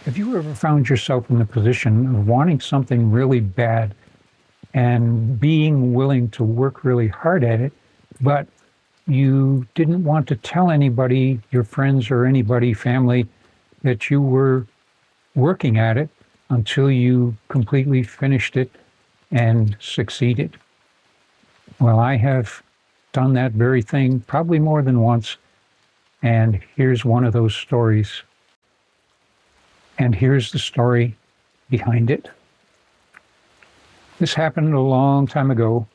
Have you ever found yourself in the position of wanting something really bad and being willing to work really hard at it, but you didn't want to tell anybody, your friends or anybody, family, that you were working at it until you completely finished it and succeeded? Well, I have done that very thing probably more than once, and here's one of those stories. And here's the story behind it. This happened a long time ago,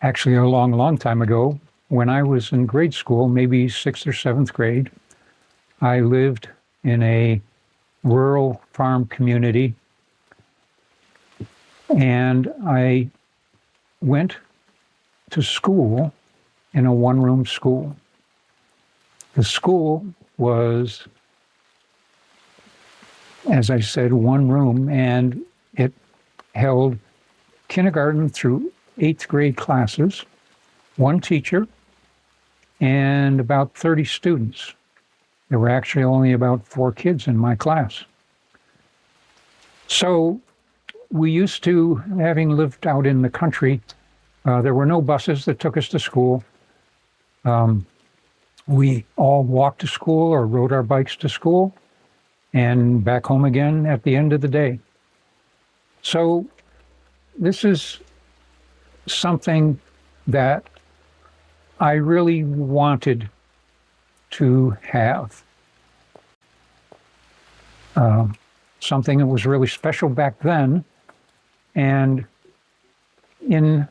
actually a long, long time ago, when I was in grade school, maybe 6th or 7th grade. I lived in a rural farm community, and I went to school in a one-room school. The school was, as I said, one room, and it held kindergarten through 8th grade classes, one teacher, and about 30 students. There were actually only about 4 kids in my class. So we used to, having lived out in the country, there were no buses that took us to school. We all walked to school or rode our bikes to school and back home again at the end of the day. So this is something that I really wanted to have. Something that was really special back then. And in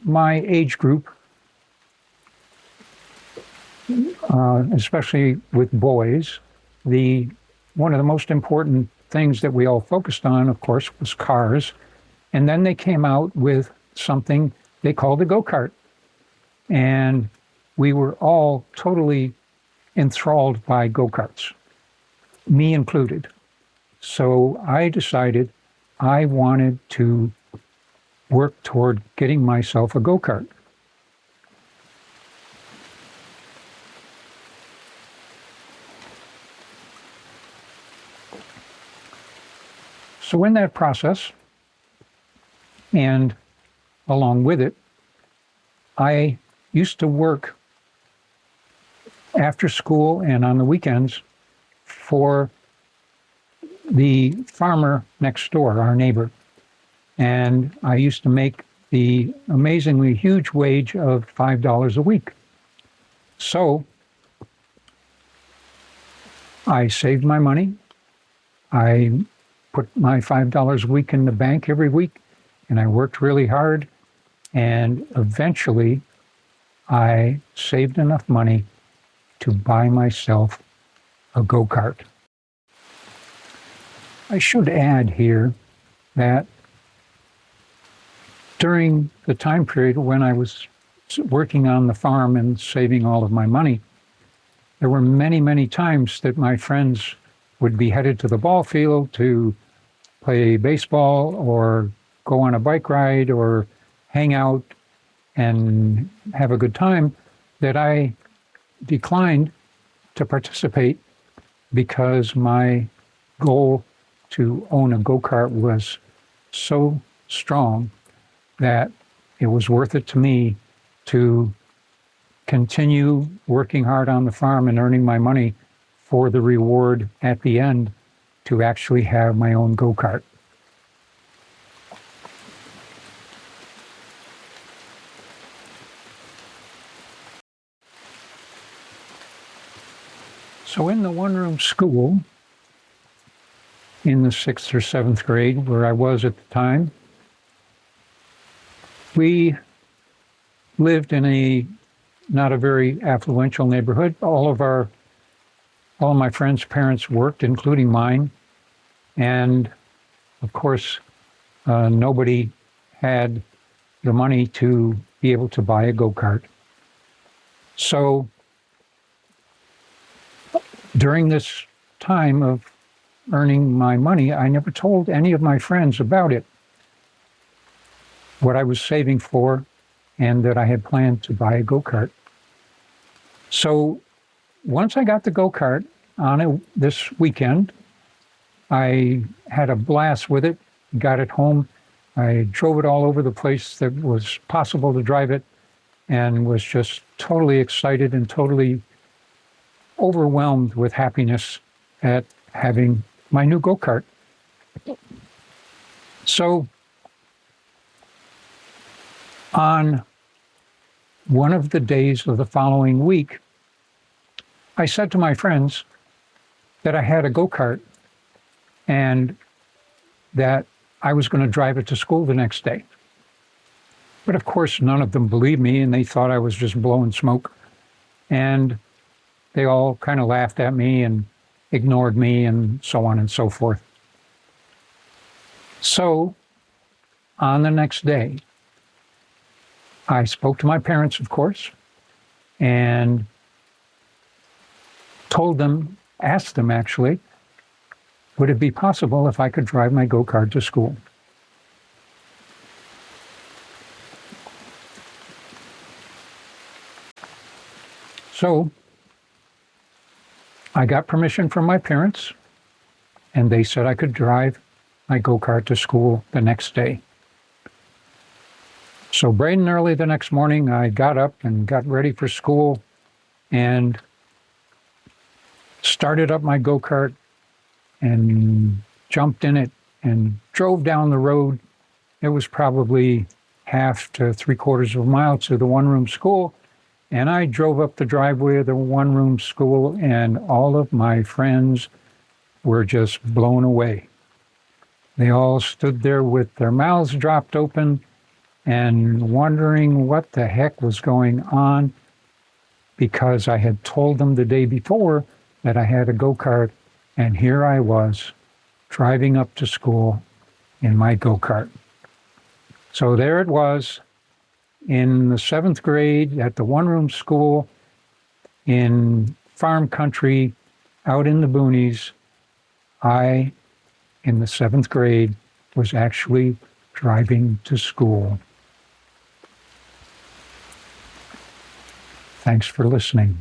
my age group, especially with boys, one of the most important things that we all focused on, of course, was cars. And then they came out with something they called a go-kart. And we were all totally enthralled by go-karts, me included. So I decided I wanted to work toward getting myself a go-kart. So in that process, and along with it, I used to work after school and on the weekends for the farmer next door, our neighbor. And I used to make the amazingly huge wage of $5 a week. So I saved my money. I put my $5 a week in the bank every week, and I worked really hard. And eventually, I saved enough money to buy myself a go-kart. I should add here that during the time period when I was working on the farm and saving all of my money, there were many, many times that my friends would be headed to the ball field to play baseball or go on a bike ride or hang out and have a good time, that I declined to participate because my goal to own a go-kart was so strong that it was worth it to me to continue working hard on the farm and earning my money for the reward at the end to actually have my own go-kart. So in the one-room school, in the 6th or 7th grade, where I was at the time, we lived in not a very affluential neighborhood. All of my friends' parents worked, including mine. And of course, nobody had the money to be able to buy a go-kart. So during this time of earning my money, I never told any of my friends about it, what I was saving for, and that I had planned to buy a go-kart. So once I got the go-kart on this weekend, I had a blast with it, got it home. I drove it all over the place that was possible to drive it and was just totally excited and totally overwhelmed with happiness at having my new go-kart. So on one of the days of the following week, I said to my friends that I had a go-kart and that I was going to drive it to school the next day. But of course, none of them believed me, and they thought I was just blowing smoke. And they all kind of laughed at me and ignored me and so on and so forth. So on the next day, I spoke to my parents, of course, and asked them actually, would it be possible if I could drive my go-kart to school? So I got permission from my parents, and they said I could drive my go-kart to school the next day. So bright and early the next morning, I got up and got ready for school and started up my go-kart and jumped in it and drove down the road. It was probably half to 3/4 of a mile to the one-room school. And I drove up the driveway of the one-room school, and all of my friends were just blown away. They all stood there with their mouths dropped open and wondering what the heck was going on, because I had told them the day before that I had a go-kart, and here I was driving up to school in my go-kart. So there it was, in the 7th grade at the one-room school in farm country out in the boonies. I, in the 7th grade, was actually driving to school. Thanks for listening.